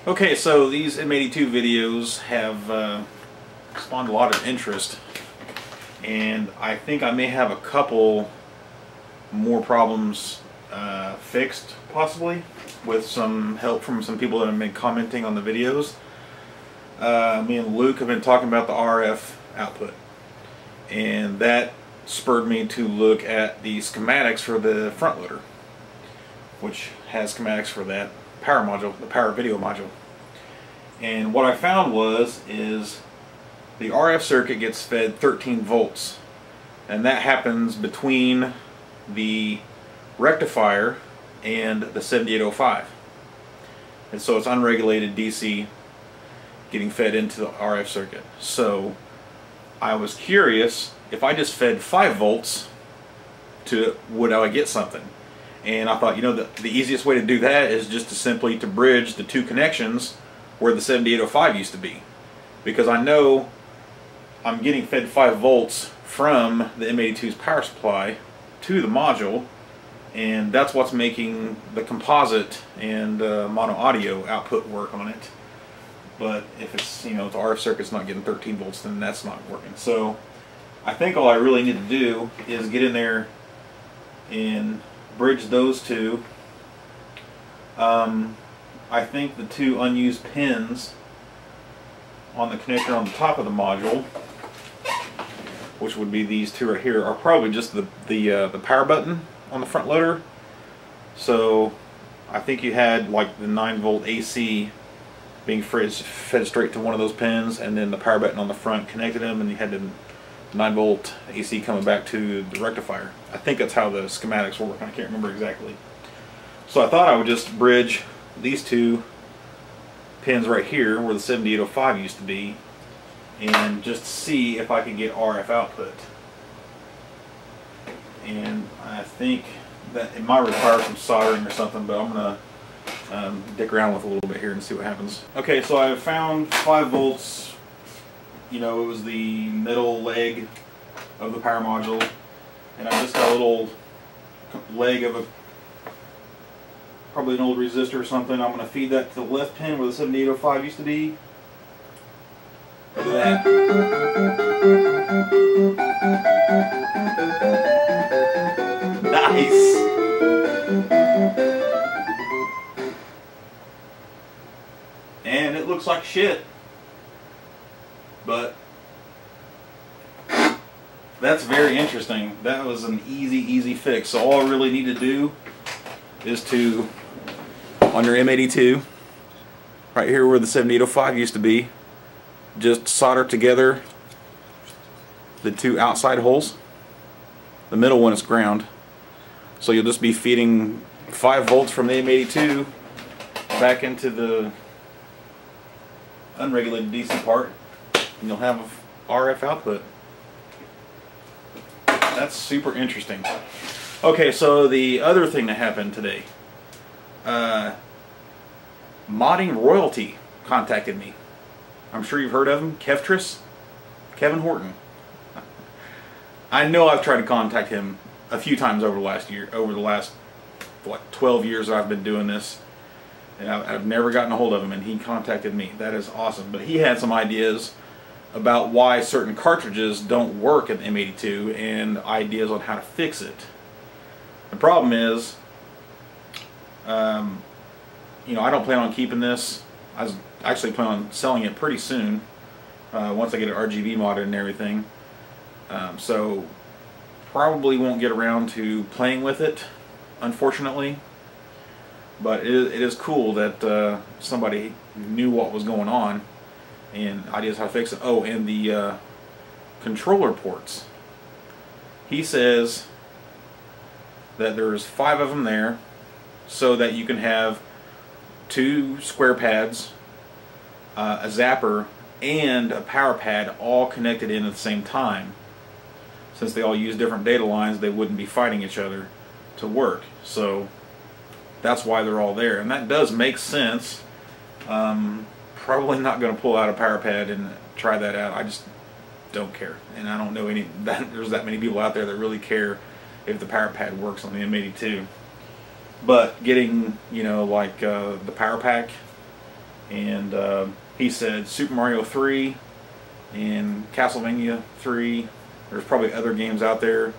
Okay, so these M82 videos have spawned a lot of interest, and I think I may have a couple more problems fixed, possibly, with some help from some people that have been commenting on the videos. Me and Luke have been talking about the RF output, and that spurred me to look at the schematics for the front loader, which has schematics for that power module, the power video module. And what I found is the RF circuit gets fed 13 volts, and that happens between the rectifier and the 7805, and so it's unregulated DC getting fed into the RF circuit. So I was curious, if I just fed 5 volts to it, would I get something? And I thought, you know, the easiest way to do that is just to simply bridge the two connections where the 7805 used to be, because I know I'm getting fed 5 volts from the M82's power supply to the module, and that's what's making the composite and mono audio output work on it. But if it's, you know, the RF circuit's not getting 13 volts, then that's not working. So I think all I really need to do is get in there and bridge those two. I think the two unused pins on the connector on the top of the module, which would be these two right here, are probably just the power button on the front loader. So I think you had like the 9-volt AC being fed straight to one of those pins, and then the power button on the front connected them, and you had the 9-volt AC coming back to the rectifier. I think that's how the schematics work. I can't remember exactly. So I thought I would just bridge these two pins right here where the 7805 used to be, and just see if I can get RF output. And I think that it might require some soldering or something, but I'm gonna dick around with a little bit here and see what happens. Okay, so I found 5 volts. You know, it was the middle leg of the power module, and I just got a little leg of probably an old resistor or something. I'm going to feed that to the left pin where the 7805 used to be. Look at that. Nice! And it looks like shit. But that's very interesting. That was an easy fix. So all I really need to do is to, on your M82, right here where the 7805 used to be, just solder together the two outside holes. The middle one is ground. So you'll just be feeding 5 volts from the M82 back into the unregulated DC part, and you'll have RF output. That's super interesting. Okay, so the other thing that happened today, Modding Royalty contacted me. I'm sure you've heard of him, Kevin Horton. I know I've tried to contact him a few times over the last what, 12 years that I've been doing this, and I've never gotten a hold of him, and he contacted me. That is awesome. But he had some ideas about why certain cartridges don't work in the M82 and ideas on how to fix it. The problem is, you know, I don't plan on keeping this. I was actually planning on selling it pretty soon, once I get an RGB modded and everything. So probably won't get around to playing with it, unfortunately. But it is cool that somebody knew what was going on and ideas how to fix it. Oh, and the controller ports. He says that there's 5 of them there, so that you can have 2 square pads, a zapper, and a power pad all connected in at the same time. Since they all use different data lines, they wouldn't be fighting each other to work. So that's why they're all there, and that does make sense. Probably not going to pull out a power pad and try that out. I just don't care, and I don't know there's that many people out there that really care if the power pad works on the M82. But getting, you know, like the power pack and he said Super Mario 3 and Castlevania 3. There's probably other games out there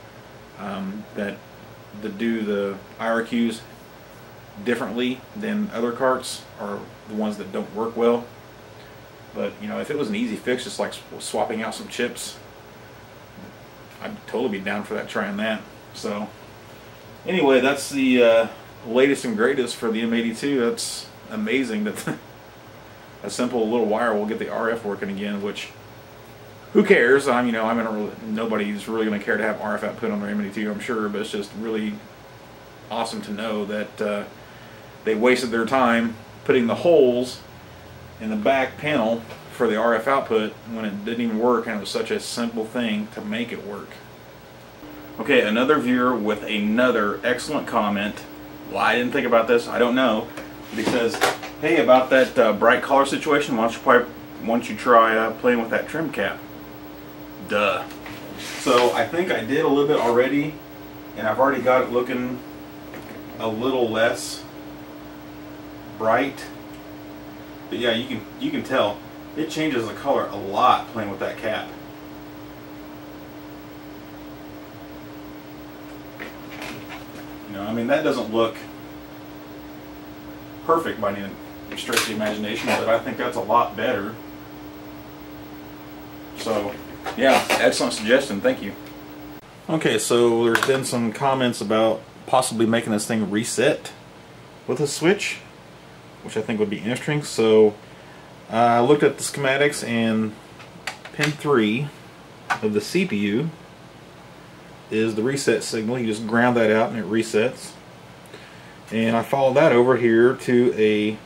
that do the IRQs differently than other carts, or the ones that don't work well. But you know, if it was an easy fix, just like swapping out some chips, I'd totally be down for that, trying that. So anyway, that's the latest and greatest for the M82. That's amazing that a simple little wire will get the RF working again, which, who cares? You know, nobody's really going to care to have RF output on their M82, I'm sure, but it's just really awesome to know that they wasted their time putting the holes in the back panel for the RF output when it didn't even work, and it was such a simple thing to make it work. Okay, another viewer with another excellent comment. Well, I didn't think about this, I don't know. But he says, hey, about that bright color situation, why don't you try playing with that trim cap? Duh. So I think I did a little bit already, and I've already got it looking a little less bright. But yeah, you can tell it changes the color a lot playing with that cap. You know, I mean, that doesn't look perfect by any stretch of the imagination, but I think that's a lot better. So yeah, excellent suggestion, thank you. Okay, so there's been some comments about possibly making this thing reset with a switch, which I think would be interesting. So I looked at the schematics, and pin 3 of the CPU is the reset signal. You just ground that out and it resets. And I followed that over here to a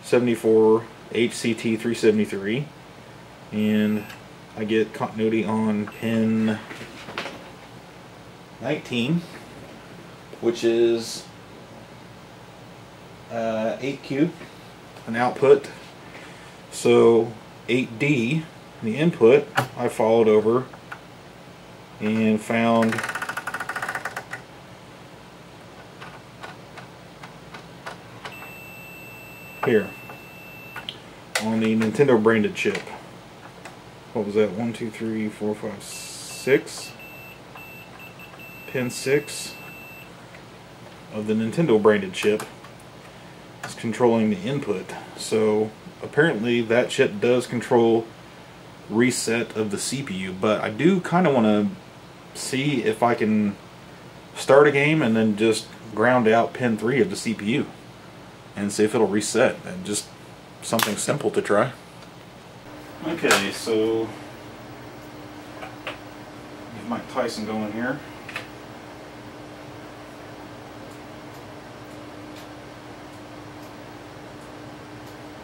74 HCT 373, and I get continuity on pin 19, which is 8Q, an output. So 8D, the input, I followed over and found here on the Nintendo branded chip. What was that? 1, 2, 3, 4, 5, 6. Pin 6 of the Nintendo branded chip is controlling the input. So apparently that chip does control reset of the CPU, but I do kind of want to see if I can start a game and then just ground out pin 3 of the CPU and see if it'll reset. And just something simple to try. Okay, so get Mike Tyson going here.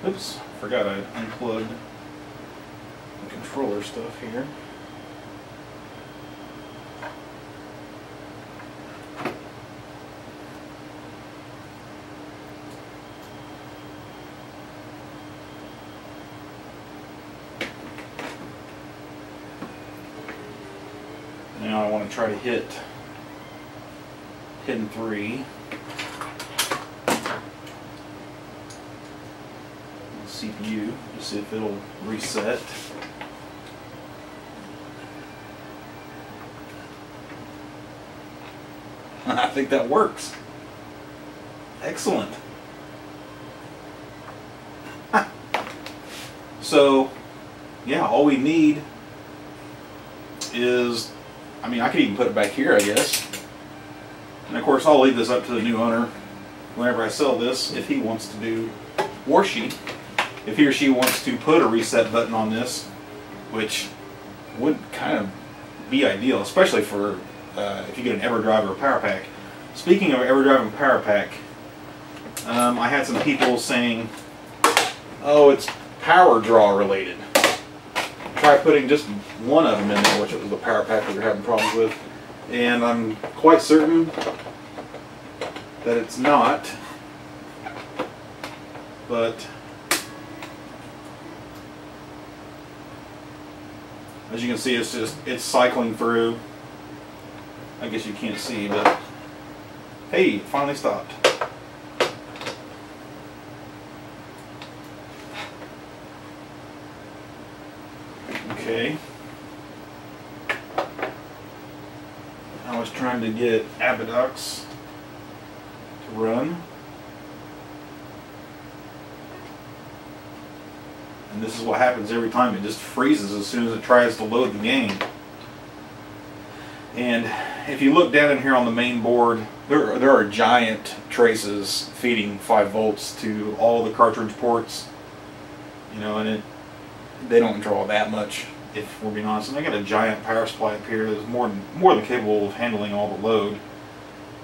Oops, forgot I unplugged the controller stuff here. Now I want to try to hit pin 3. CPU to see if it'll reset. I think that works. Excellent. So yeah, all we need is, I mean, I could even put it back here, I guess. And of course I'll leave this up to the new owner whenever I sell this, if he wants to do, or she, if he or she wants to put a reset button on this, which would kind of be ideal, especially for if you get an EverDrive or a Power Pack. Speaking of EverDrive and Power Pack, I had some people saying, oh, it's power draw related. Try putting just one of them in there, which was the Power Pack we were having problems with, and I'm quite certain that it's not, but as you can see, it's cycling through. I guess you can't see, but hey, it finally stopped. Okay. I was trying to get Abidox to run. And this is what happens every time. It just freezes as soon as it tries to load the game. And if you look down in here on the main board, there are giant traces feeding 5 volts to all the cartridge ports. You know, and they don't draw that much, if we're being honest. And I got a giant power supply up here that's more than capable of handling all the load.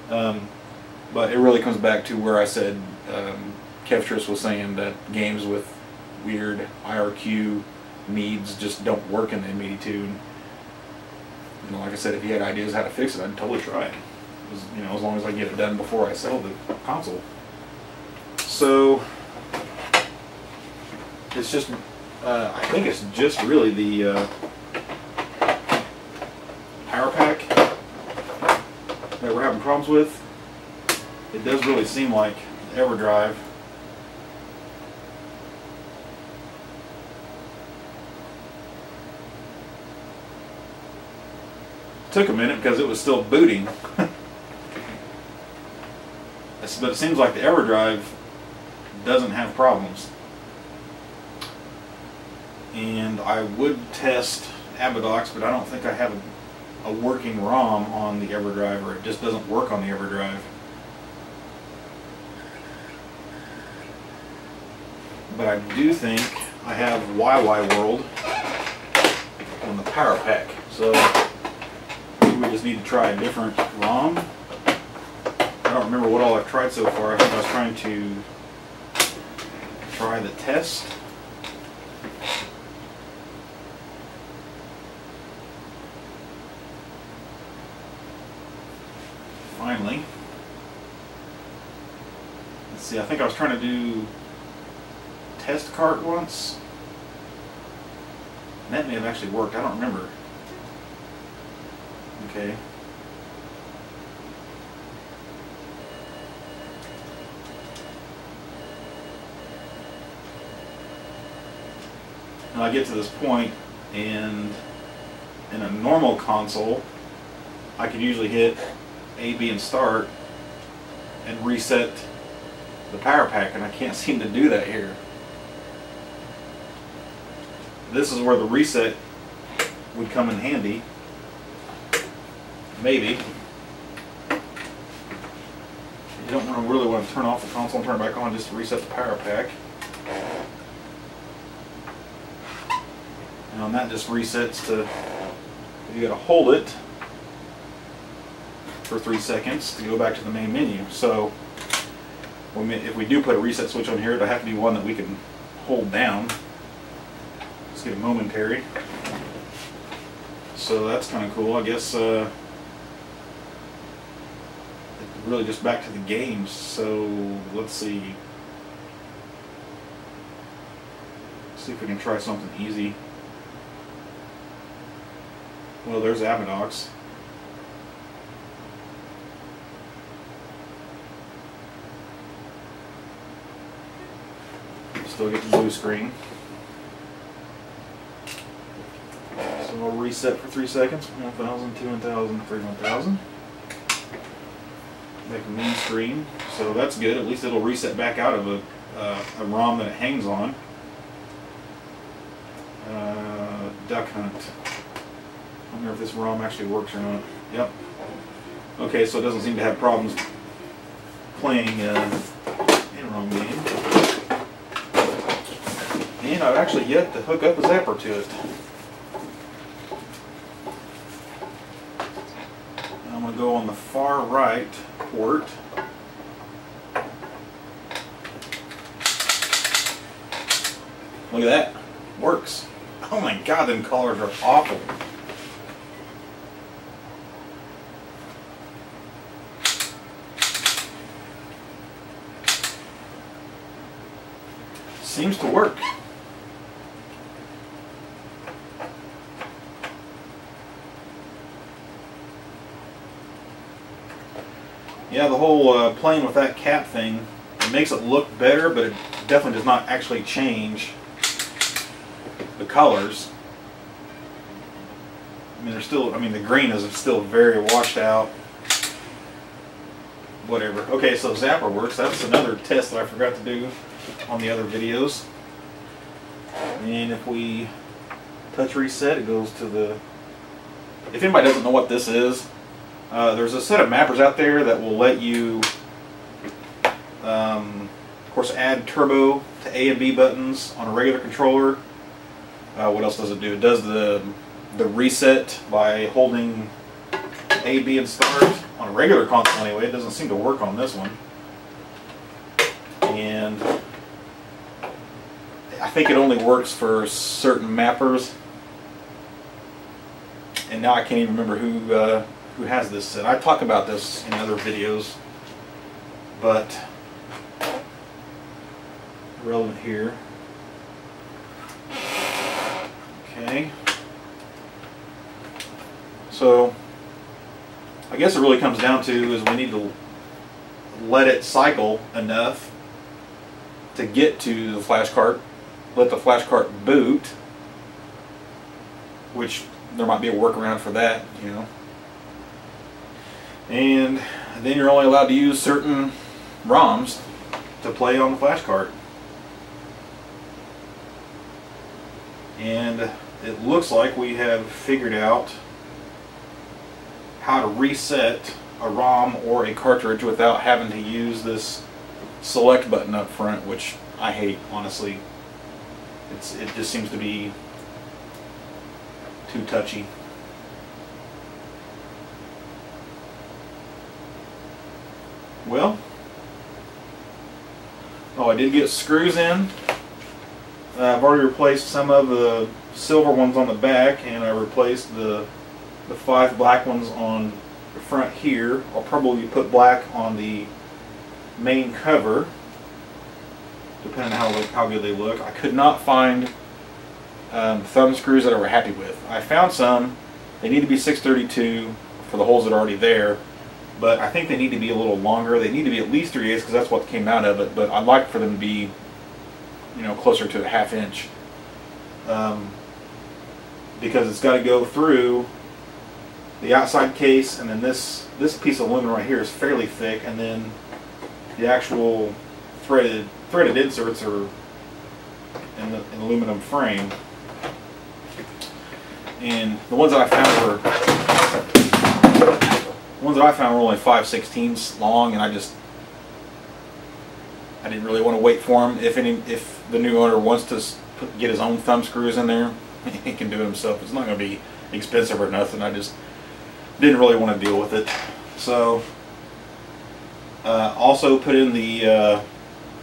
But it really comes back to where I said Kevtris was saying that games with weird IRQ needs just don't work in the M82. And, you know, like I said, if you had ideas how to fix it, I'd totally try it. You know, as long as I get it done before I sell the console. So it's just, I think it's just really the power pack that we're having problems with. It does really seem like the EverDrive took a minute because it was still booting. But it seems like the EverDrive doesn't have problems. And I would test Abidox, but I don't think I have a working ROM on the EverDrive, or it just doesn't work on the EverDrive. But I do think I have YY World on the power pack. So we just need to try a different ROM. I don't remember what all I've tried so far. I think I was trying to try the test. Finally. Let's see, I think I was trying to do test cart once. And that may have actually worked. I don't remember. Okay. Now I get to this point, and in a normal console, I could usually hit A, B, and start and reset the power pack, and I can't seem to do that here. This is where the reset would come in handy. Maybe. You don't really want to turn off the console and turn it back on just to reset the power pack. And that just resets to, you gotta hold it for 3 seconds to go back to the main menu. So if we do put a reset switch on here, it'll have to be one that we can hold down. Let's get a momentary. So that's kind of cool. I guess really just back to the games. So let's see. See if we can try something easy. Well, there's Abidox. Still get the blue screen. So we'll reset for 3 seconds. 1,000, 2,000, 3,000. Make a main screen. So that's good. At least it'll reset back out of a ROM that it hangs on. Duck Hunt. I wonder if this ROM actually works or not. Yep. Okay, so it doesn't seem to have problems playing in-ROM game. And I've actually yet to hook up a zapper to it. I'm going to go on the far right port. Look at that. Works. Oh my god, them colors are awful. Seems to work. Yeah, the whole playing with that cap thing, it makes it look better, but it definitely does not actually change the colors. I mean, they're still, I mean, the green is still very washed out. Whatever. Okay, so zapper works. That's another test that I forgot to do on the other videos. And if we touch reset, it goes to the... If anybody doesn't know what this is, there's a set of mappers out there that will let you, of course, add turbo to A and B buttons on a regular controller. What else does it do? It does the reset by holding A, B, and start on a regular console anyway. It doesn't seem to work on this one. And I think it only works for certain mappers. And now I can't even remember who has this set. I talk about this in other videos, but relevant here. Okay. So I guess it really comes down to is we need to let it cycle enough to get to the flash cart, let the flash cart boot, which there might be a workaround for that, you know. And then you're only allowed to use certain ROMs to play on the flash cart. And it looks like we have figured out how to reset a ROM or a cartridge without having to use this select button up front, which I hate, honestly. It just seems to be too touchy. Well, oh, I did get screws in. I've already replaced some of the silver ones on the back, and I replaced the 5 black ones on the front here. I'll probably put black on the main cover, depending on how good they look. I could not find thumb screws that I were happy with. I found some. They need to be 632 for the holes that are already there, but I think they need to be a little longer. They need to be at least 3/8 because that's what came out of it, but I'd like for them to be, you know, closer to a 1/2 inch, because it's got to go through the outside case, and then this piece of aluminum right here is fairly thick, and then the actual threaded inserts are in the aluminum frame. And the ones that I found were only 5/16 long, and I didn't really want to wait for them. If the new owner wants to get his own thumb screws in there, he can do it himself. It's not going to be expensive or nothing. I just didn't really want to deal with it. So also put in the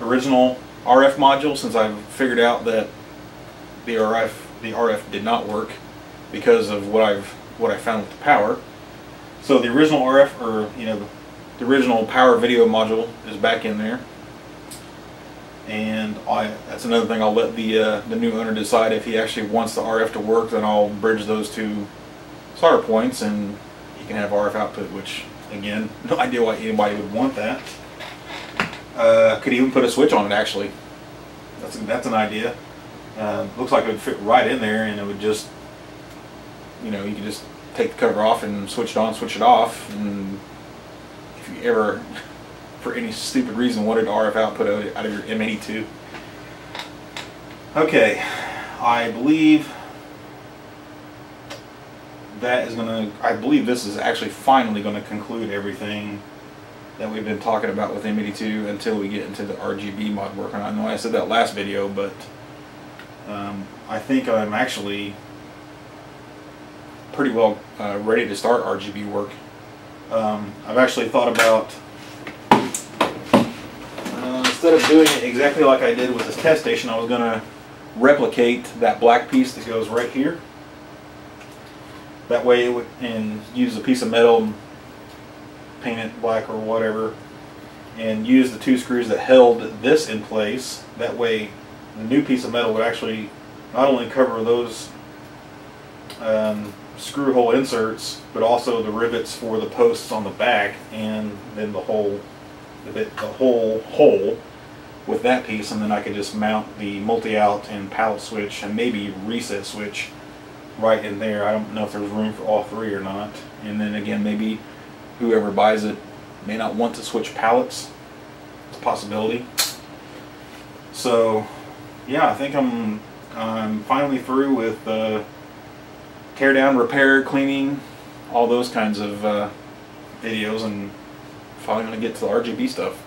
original RF module, since I've figured out that the RF did not work because of what I found with the power. So the original RF, or you know, the original power video module is back in there. And that's another thing. I'll let the new owner decide if he actually wants the RF to work. Then I'll bridge those two solder points, and you can have RF output. Which, again, no idea why anybody would want that. Could even put a switch on it. Actually, that's an idea. Looks like it would fit right in there, and it would just, you know, you could just take the cover off and switch it on, switch it off. And if you ever, for any stupid reason, wanted RF output out of your M82. Okay, I believe that is I believe this is actually finally going to conclude everything that we've been talking about with M82 until we get into the RGB mod work. And I know I said that last video, but I think I'm actually pretty well ready to start RGB work. I've actually thought about, instead of doing it exactly like I did with this test station, I was going to replicate that black piece that goes right here. That way, and use a piece of metal, paint it black or whatever, and use the 2 screws that held this in place. That way, the new piece of metal would actually not only cover those screw hole inserts, but also the rivets for the posts on the back, and then the whole hole with that piece. And then I could just mount the multi-out and palette switch and maybe reset switch right in there. I don't know if there's room for all three or not. And then again, maybe whoever buys it may not want to switch pallets. It's a possibility. So yeah, I think I'm finally through with tear down, repair, cleaning, all those kinds of videos, and finally going to get to the RGB stuff.